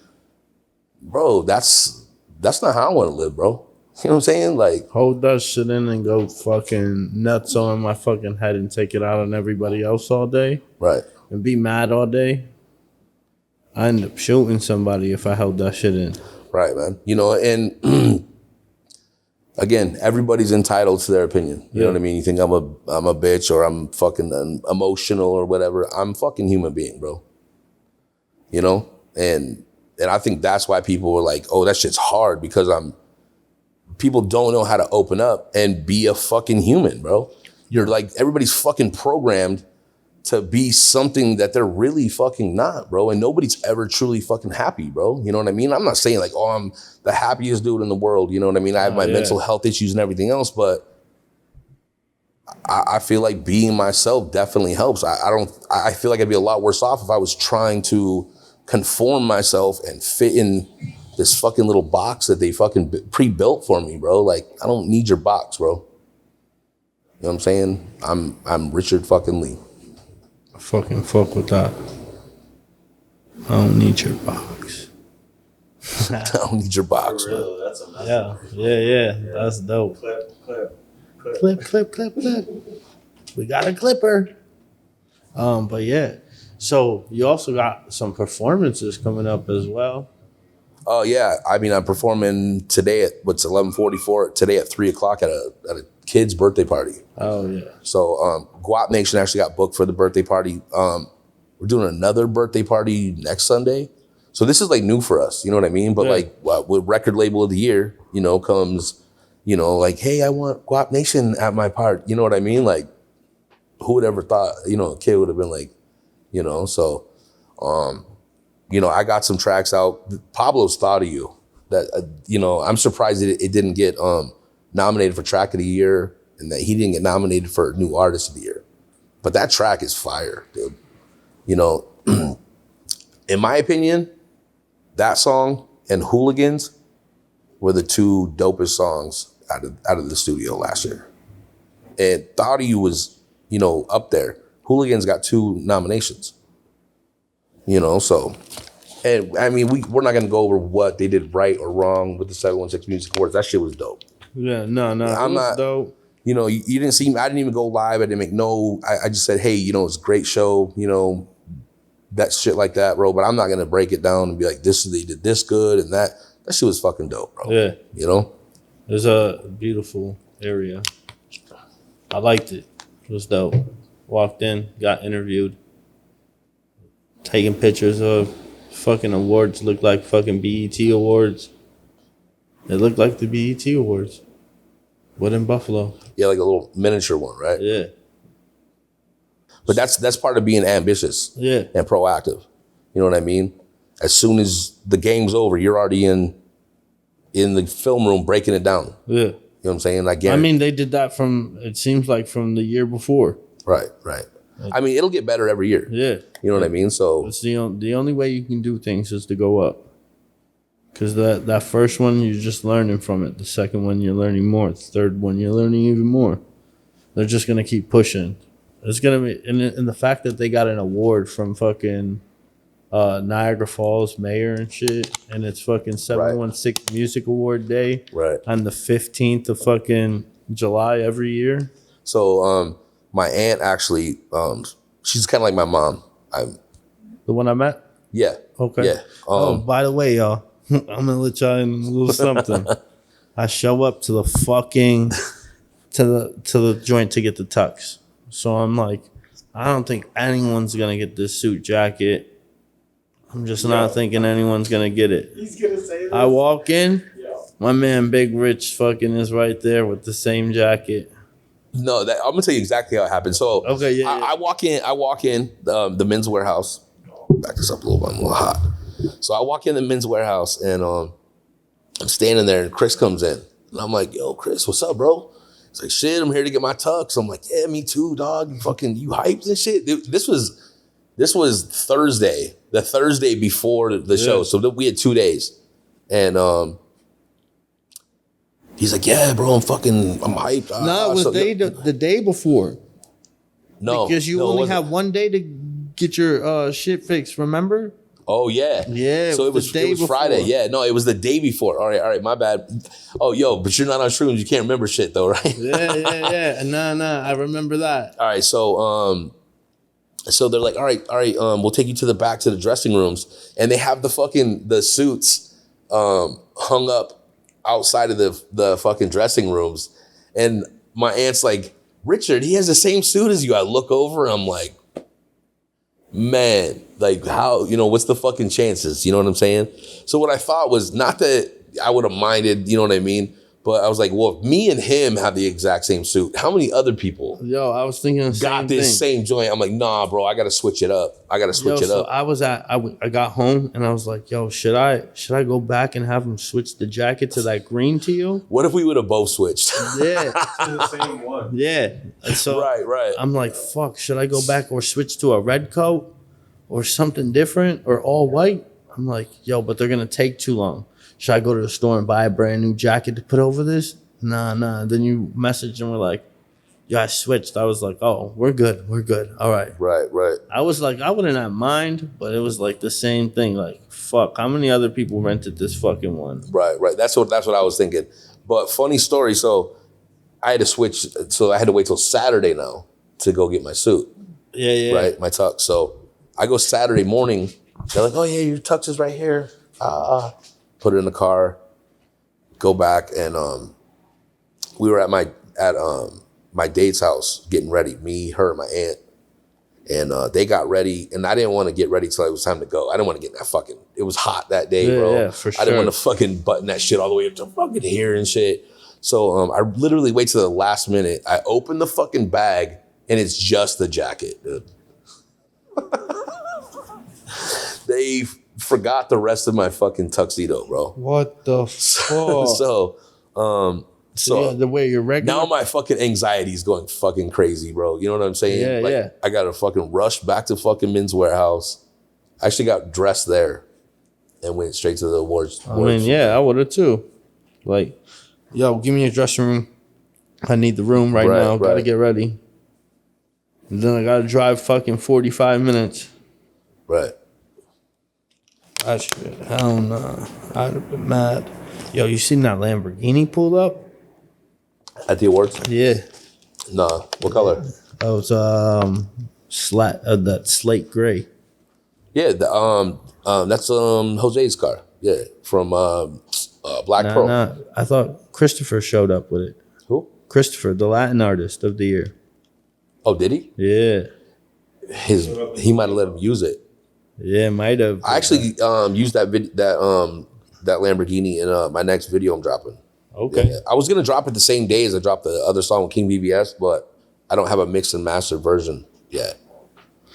bro, that's not how I want to live, bro. You know what I'm saying? Like, hold that shit in and go fucking nuts on my fucking head and take it out on everybody else all day. Right. And be mad all day. I end up shooting somebody if I held that shit in. Right, man. You know, and again, everybody's entitled to their opinion. You know what I mean? You think I'm a bitch or I'm fucking emotional or whatever. I'm a fucking human being, bro. You know? And I think that's why people were like, oh, that shit's hard, because people don't know how to open up and be a fucking human, bro. You're like, everybody's fucking programmed to be something that they're really fucking not, bro. And nobody's ever truly fucking happy, bro. You know what I mean? I'm not saying like, oh, I'm the happiest dude in the world. You know what I mean? I have my mental health issues and everything else, but I feel like being myself definitely helps. I feel like I'd be a lot worse off if I was trying to conform myself and fit in this fucking little box that they fucking pre-built for me, bro. Like, I don't need your box, bro. You know what I'm saying? I'm Richard fucking Lee. I fucking fuck with that. I don't need your box. I don't need your box, For bro. real, that's amazing. Yeah. That's dope. Clip. We got a clipper. But yeah. So you also got some performances coming up as well. Oh yeah, I mean, I'm performing today at 11:44 today at 3:00 at a kid's birthday party. Oh yeah. So GWOP Nation actually got booked for the birthday party. We're doing another birthday party next Sunday. So this is like new for us, you know what I mean? But like with record label of the year, you know, comes, you know, like, hey, I want GWOP Nation at my party. You know what I mean? Like, who would ever thought, you know, a kid would have been like, you know, so you know, I got some tracks out. Pablo's Thought of You. That you know, I'm surprised it didn't get nominated for Track of the Year, and that he didn't get nominated for New Artist of the Year. But that track is fire, dude. You know, in my opinion, that song and Hooligans were the two dopest songs out of the studio last year. And Thought of You was, you know, up there. Hooligans got 2 nominations. You know, so, and I mean, we're not gonna go over what they did right or wrong with the 716 Music Awards. That shit was dope. Yeah, no, I'm not dope. You know, you didn't see me. I didn't even go live. I didn't make I just said, hey, you know, it's a great show. You know, that shit like that, bro. But I'm not gonna break it down and be like, they did this good and that. That shit was fucking dope, bro. Yeah, you know, it's a beautiful area. I liked it. It was dope. Walked in, got interviewed. Taking pictures of fucking awards, looked like fucking BET awards. It looked like the BET awards. What in Buffalo? Yeah, like a little miniature one, right? Yeah. But that's part of being ambitious. Yeah. And proactive. You know what I mean? As soon as the game's over, you're already in the film room breaking it down. Yeah. You know what I'm saying? I mean, they did that it seems like from the year before. Right. I mean, it'll get better every year. Yeah. You know what I mean? So it's the only way you can do things is to go up. Because that first one, you're just learning from it. The second one, you're learning more. The third one, you're learning even more. They're just going to keep pushing. It's going to be, and the fact that they got an award from fucking Niagara Falls mayor and shit, and it's fucking 716 Music Award Day. Right. On the 15th of fucking July every year. So, my aunt actually, she's kind of like my mom. The one I met? Yeah. Okay. Yeah. By the way, y'all, I'm going to let y'all in a little something. I show up to the fucking, to the joint to get the tux. So I'm like, I don't think anyone's going to get this suit jacket. I'm just not thinking anyone's going to get it. He's going to say this. I walk in, my man BIGG Rich fucking is right there with the same jacket. No, I'm gonna tell you exactly how it happened. So okay, I walk in the men's warehouse. Back this up a little bit, I'm a little hot. So I walk in the men's warehouse and I'm standing there and Chris comes in. And I'm like, yo, Chris, what's up, bro? It's like, shit, I'm here to get my tux. I'm like, yeah, me too, dog. You hyped and shit. This was Thursday, the Thursday before the show. So we had 2 days. And he's like, yeah, bro, I'm hyped. No, it was the day before. No. Because you only have 1 day to get your shit fixed, remember? Oh, yeah. Yeah. So it was Friday. Yeah, no, it was the day before. All right, my bad. Oh, yo, but you're not on shrooms. You can't remember shit, though, right? Yeah. Nah, I remember that. All right, so they're like, all right, we'll take you to the back to the dressing rooms. And they have the suits hung up outside of the fucking dressing rooms. And my aunt's like, Richard, he has the same suit as you. I look over and I'm like, man, like how, what's the fucking chances? You know what I'm saying? So what I thought was not that I would have minded, you know what I mean? But I was like, well, if me and him have the exact same suit, how many other people I was thinking the got this same joint? I'm like, nah, bro, I got to switch it up. I got home and I was like, yo, should I go back and have him switch the jacket to that green teal? What if we would have both switched? Yeah. To the same one. Yeah. And so right. I'm like, fuck, should I go back or switch to a red coat or something different or all white? I'm like, yo, but they're going to take too long. Should I go to the store and buy a brand new jacket to put over this? Nah. Then you messaged and we're like, yeah, I switched. I was like, oh, we're good. All right. Right. I was like, I wouldn't have mind, but it was like the same thing. Like, fuck, how many other people rented this fucking one? Right. That's what I was thinking. But funny story. So I had to switch. So I had to wait till Saturday now to go get my suit. Yeah. Right. My tux. So I go Saturday morning. They're like, oh yeah, your tux is right here. Put it in the car, go back, and we were at my date's house getting ready. Me, her, my aunt, and they got ready. And I didn't want to get ready till it was time to go. I didn't want to get in that fucking. It was hot that day, bro. Yeah, for sure. I didn't want to fucking button that shit all the way up to fucking here and shit. So I literally wait till the last minute. I open the fucking bag, and it's just the jacket, dude. They forgot the rest of my fucking tuxedo, bro. What the fuck? So you had to wear your regular. Now my fucking anxiety is going fucking crazy, bro. You know what I'm saying? Yeah. I got to fucking rush back to fucking Men's Warehouse. I actually got dressed there and went straight to the awards. I mean, yeah, I would have too. Like, yo, give me a dressing room. I need the room right now. Gotta get ready. And then I gotta drive fucking 45 minutes. Right. Hell no. I'd have been mad. Yo, you seen that Lamborghini pulled up? At the awards? Yeah. Nah. What color? That was that slate gray. Yeah. That's Jose's car. Yeah. From Black Pearl. Nah. I thought Christopher showed up with it. Who? Christopher, the Latin artist of the year. Oh, did he? Yeah. He might have let him use it. Yeah, might have. I actually used that Lamborghini in my next video I'm dropping. Okay. Yeah. I was gonna drop it the same day as I dropped the other song with King BBS, but I don't have a mix and master version yet.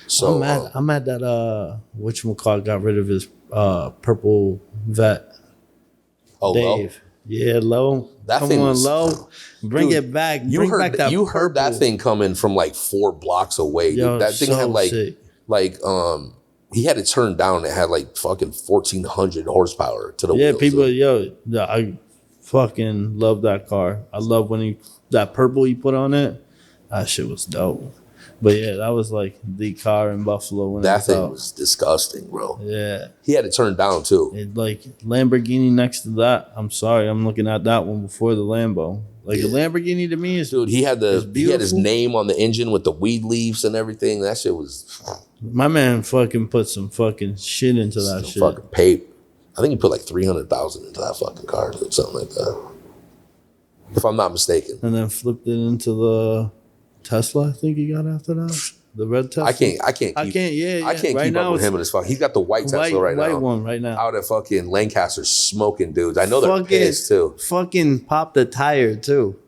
So I'm mad that whatchamacallit got rid of his purple vet. Oh, Dave. Low? Yeah, Low. That Come thing on, was, Low. Bring it back. You heard that thing coming from like 4 blocks away. Yo, that thing so had sick. He had it turned down. It had like fucking 1,400 horsepower to the yeah, wheels. people, I fucking love that car. I love when that purple he put on it. That shit was dope. But yeah, that was like the car in Buffalo when that thing was disgusting, bro. Yeah, he had it turned down too. Like Lamborghini next to that. I'm sorry, I'm looking at that one before the Lambo. Like a Lamborghini to me is dude. He had his name on the engine with the weed leaves and everything. That shit was. My man fucking put some fucking shit into that shit. Fucking paid. I think he put like 300,000 into that fucking car, dude, something like that. If I'm not mistaken. And then flipped it into the Tesla. I think he got after that. The red Tesla. I can't. I can't Right keep up with him and his fuck. He's got the white Tesla right now. White one right now. Out at fucking Lancaster smoking dudes. I know they're pissed too. Fucking popped the tire too.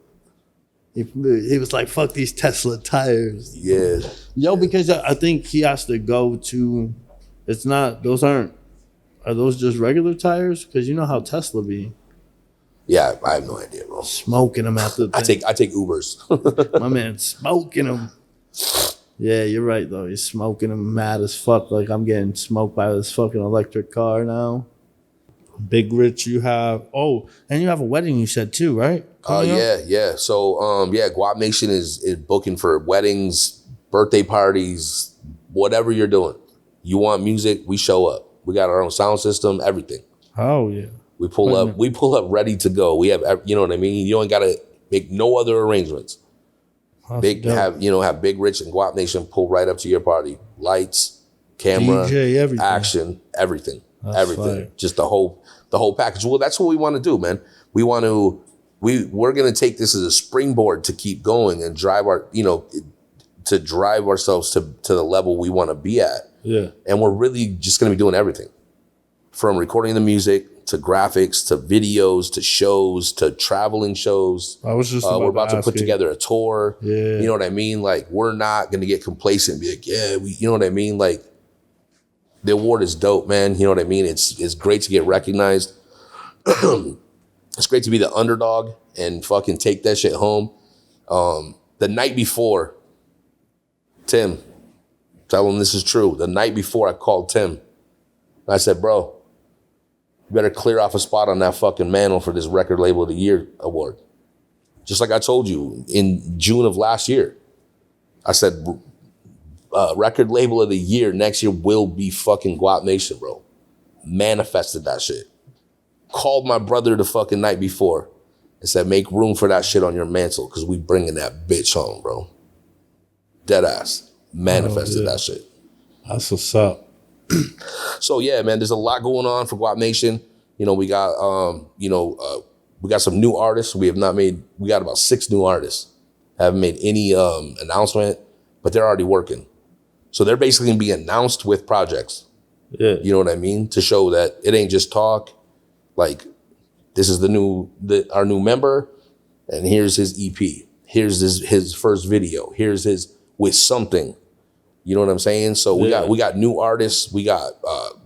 He was like, fuck these Tesla tires. Yeah. Yo, because I think he has to go to, are those just regular tires? Because you know how Tesla be. Yeah, I have no idea, bro. Smoking them at the thing. I take Ubers. My man smoking them. Yeah, you're right, though. He's smoking them mad as fuck. Like, I'm getting smoked by this fucking electric car now. Big Rich, you have... Oh, and you have a wedding, you said, too, right? Yeah. So, GWOP Nation is booking for weddings, birthday parties, whatever you're doing. You want music, we show up. We got our own sound system, everything. Oh, yeah. We pull up ready to go. We have, you know what I mean? You don't got to make no other arrangements. Have Big Rich and GWOP Nation pull right up to your party. Lights, camera, DJ, everything. action, everything. That's everything. fire. Just the whole package. Well, that's what we want to do, man. We're going to take this as a springboard to keep going and drive ourselves to the level we want to be at. Yeah. And we're really just going to be doing everything from recording the music to graphics, to videos, to shows, to traveling shows. I was just we're about to put together a tour. Yeah. You know what I mean? Like, we're not going to get complacent and be like, you know what I mean? Like, the award is dope, man. You know what I mean? It's great to get recognized. It's great to be the underdog and fucking take that shit home. The night before, Tim, tell him this is true. The night before, I called Tim. I said, bro, you better clear off a spot on that fucking mantle for this Record Label of the Year award. Just like I told you in June of last year. I said, Record Label of the Year next year will be fucking GWOP Nation, bro. Manifested that shit. Called my brother the fucking night before and said, make room for that shit on your mantle because we bringing that bitch home, bro. Dead ass. Manifested that shit. That's what's up. So yeah, man, there's a lot going on for GWOP Nation. You know, we got we got some new artists. We got about 6 new artists. Haven't made any announcement, but they're already working. So they're basically gonna be announced with projects. Yeah. You know what I mean? To show that it ain't just talk. Like, this is our new member, and here's his EP. Here's his first video. Here's his with something. You know what I'm saying? So we got new artists. We got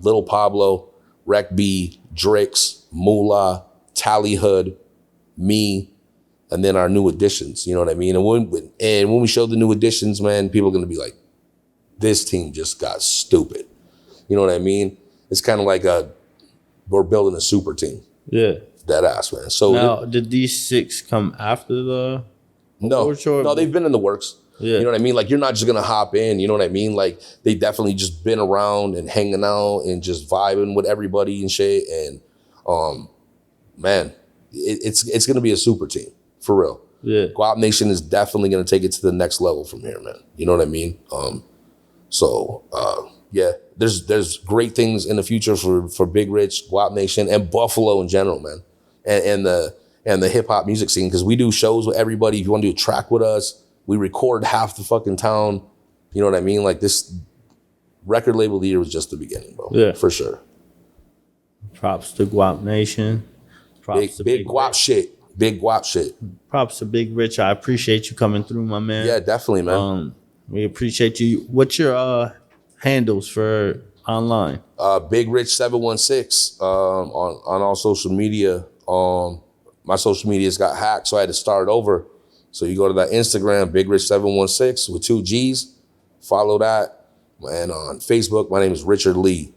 Lil Pablo, Rec B, Drix, Moolah, Tally Hood, me, and then our new additions. You know what I mean? And when we show the new additions, man, people are gonna be like, this team just got stupid. You know what I mean? It's kind of like we're building a super team. Yeah. That ass, man. So now, did these 6 come after the No, they've been in the works. Yeah. You know what I mean? Like, you're not just going to hop in. You know what I mean? Like, they definitely just been around and hanging out and just vibing with everybody and shit. And, man, it's going to be a super team, for real. Yeah. GWOP Nation is definitely going to take it to the next level from here, man. You know what I mean? Yeah, there's great things in the future for Big Rich, GWOP Nation, and Buffalo in general, man. And the hip hop music scene, because we do shows with everybody. If you want to do a track with us, we record half the fucking town. You know what I mean? Like, this Record Label of the Year was just the beginning, bro. Yeah. For sure. Props to GWOP Nation. Props to Big GWOP shit. Big GWOP shit. Props to Big Rich. I appreciate you coming through, my man. Yeah, definitely, man. We appreciate you. What's your handles for online? Big Rich 716 on all social media. My social media's got hacked, so I had to start over. So you go to that Instagram, Big Rich 716 with 2 G's. Follow that. And on Facebook, my name is Richard Lee.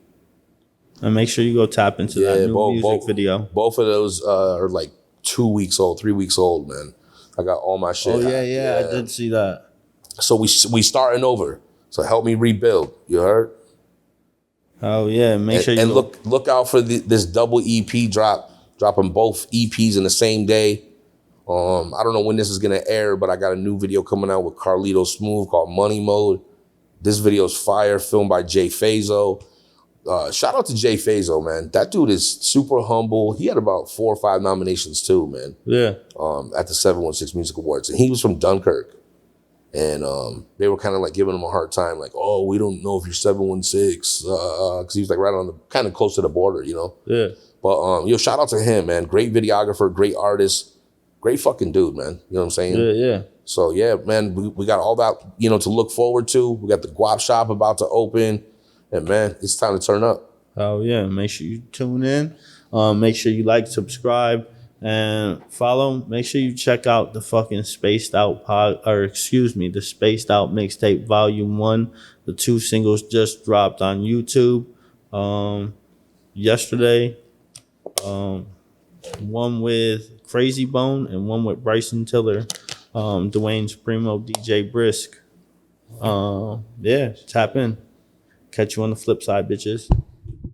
And make sure you go tap into that new music video. Both of those are like 2 weeks old, 3 weeks old, man. I got all my shit. Oh, yeah. I did see that. So we starting over. So help me rebuild. You heard? Oh, yeah. Make sure you look out for this double EP dropping both EPs in the same day. I don't know when this is gonna air, but I got a new video coming out with Carlito Smooth called Money Mode. This video's fire, filmed by Jay Fazo. Shout out to Jay Fazo, man. That dude is super humble. He had about 4 or 5 nominations too, man. Yeah. At the 716 Music Awards, and he was from Dunkirk. And they were kind of like giving him a hard time, like, oh, we don't know if you're 716, because he was like right on the kind of close to the border, you know. Yeah. But shout out to him, man. Great videographer, great artist, great fucking dude, man. You know what I'm saying? Yeah. So yeah, man, we got all that, to look forward to. We got the GWOP shop about to open, and man, it's time to turn up. Oh yeah, make sure you tune in. Make sure you like, subscribe, And make sure you check out the fucking the Spaced Out Mixtape Volume 1. The 2 singles just dropped on YouTube yesterday. One with Crazy Bone and one with Bryson Tiller, Dwayne Supremo, DJ Brisk. Yeah, tap in. Catch you on the flip side, bitches.